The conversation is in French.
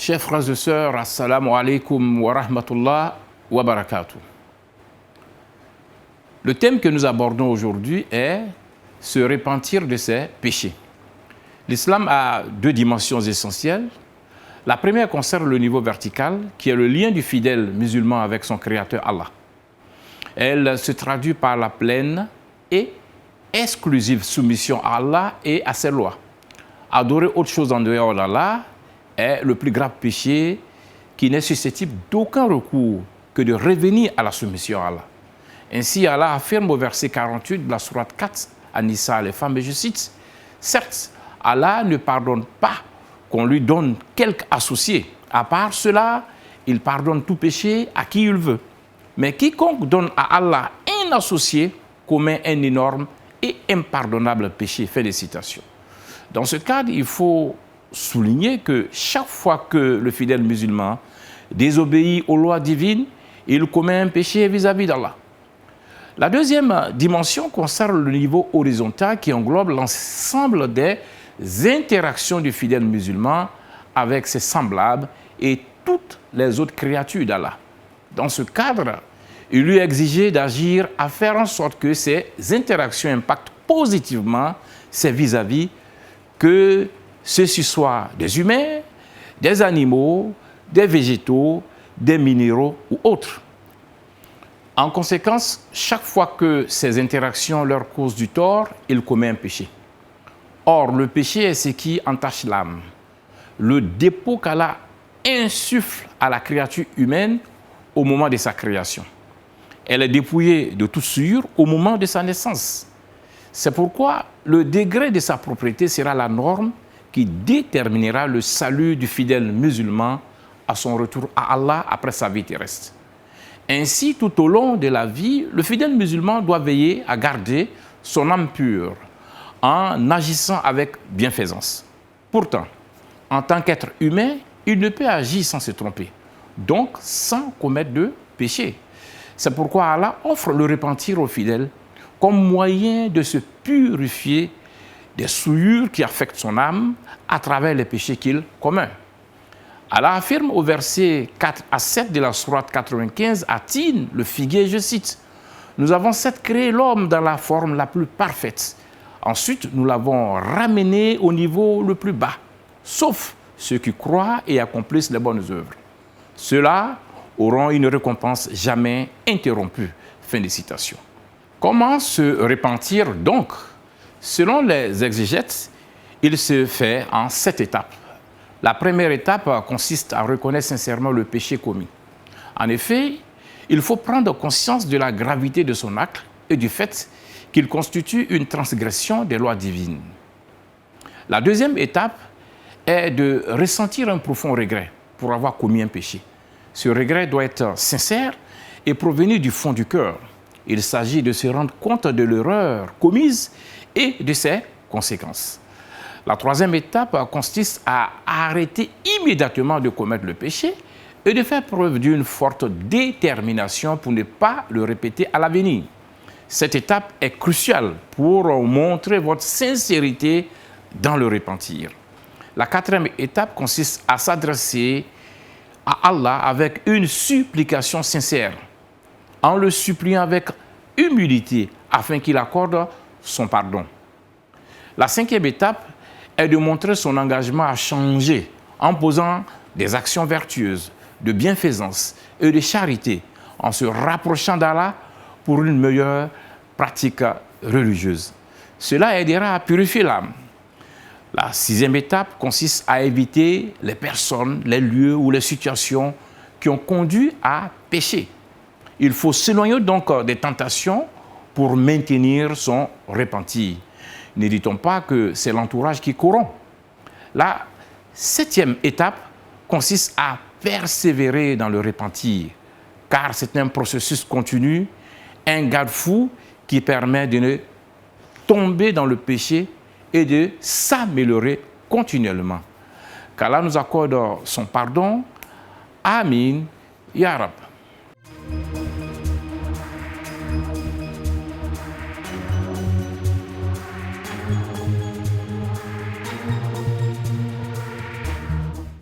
Chers frères et sœurs, assalamu alaikum wa rahmatullah wa barakatuh. Le thème que nous abordons aujourd'hui est se repentir de ses péchés. L'islam a deux dimensions essentielles. La première concerne le niveau vertical, qui est le lien du fidèle musulman avec son créateur Allah. Elle se traduit par la pleine et exclusive soumission à Allah et à ses lois. Adorer autre chose en dehors d'Allah est le plus grave péché qui n'est susceptible d'aucun recours que de revenir à la soumission à Allah. Ainsi, Allah affirme au verset 48 de la sourate 4 à Nisa, les femmes, et je cite, « Certes, Allah ne pardonne pas qu'on lui donne quelque associé. À part cela, il pardonne tout péché à qui il veut. Mais quiconque donne à Allah un associé commet un énorme et impardonnable péché. » Fin de citation. Dans ce cadre, il faut souligner que chaque fois que le fidèle musulman désobéit aux lois divines, il commet un péché vis-à-vis d'Allah. La deuxième dimension concerne le niveau horizontal qui englobe l'ensemble des interactions du fidèle musulman avec ses semblables et toutes les autres créatures d'Allah. Dans ce cadre, il lui est exigé d'agir à faire en sorte que ces interactions impactent positivement ses vis-à-vis, que ceux-ci soient des humains, des animaux, des végétaux, des minéraux ou autres. En conséquence, chaque fois que ces interactions leur causent du tort, il commet un péché. Or, le péché est ce qui entache l'âme, le dépôt qu'Allah insuffle à la créature humaine au moment de sa création. Elle est dépouillée de toute souillure au moment de sa naissance. C'est pourquoi le degré de sa propriété sera la norme qui déterminera le salut du fidèle musulman à son retour à Allah après sa vie terrestre. Ainsi, tout au long de la vie, le fidèle musulman doit veiller à garder son âme pure en agissant avec bienfaisance. Pourtant, en tant qu'être humain, il ne peut agir sans se tromper, donc sans commettre de péché. C'est pourquoi Allah offre le repentir aux fidèles comme moyen de se purifier des souillures qui affectent son âme à travers les péchés qu'il commet. Allah affirme au verset 4 à 7 de la sourate 95 à Tin, le figuier, je cite, « Nous avons certes créé l'homme dans la forme la plus parfaite. Ensuite, nous l'avons ramené au niveau le plus bas, sauf ceux qui croient et accomplissent les bonnes œuvres. Ceux-là auront une récompense jamais interrompue. » Fin de citation. Comment se repentir donc? Selon les exégètes, il se fait en 7 étapes. La première étape consiste à reconnaître sincèrement le péché commis. En effet, il faut prendre conscience de la gravité de son acte et du fait qu'il constitue une transgression des lois divines. La deuxième étape est de ressentir un profond regret pour avoir commis un péché. Ce regret doit être sincère et provenir du fond du cœur. Il s'agit de se rendre compte de l'erreur commise et de ses conséquences. La troisième étape consiste à arrêter immédiatement de commettre le péché et de faire preuve d'une forte détermination pour ne pas le répéter à l'avenir. Cette étape est cruciale pour montrer votre sincérité dans le repentir. La quatrième étape consiste à s'adresser à Allah avec une supplication sincère, en le suppliant avec humilité afin qu'il accorde son pardon. La cinquième étape est de montrer son engagement à changer en posant des actions vertueuses, de bienfaisance et de charité, en se rapprochant d'Allah pour une meilleure pratique religieuse. Cela aidera à purifier l'âme. La sixième étape consiste à éviter les personnes, les lieux ou les situations qui ont conduit à pécher. Il faut s'éloigner donc des tentations pour maintenir son repentir. N'hésitons pas que c'est l'entourage qui corrompt. La septième étape consiste à persévérer dans le repentir, car c'est un processus continu, un garde-fou qui permet de ne tomber dans le péché et de s'améliorer continuellement. Qu'Allah nous accorde son pardon. Amin. Ya Rab.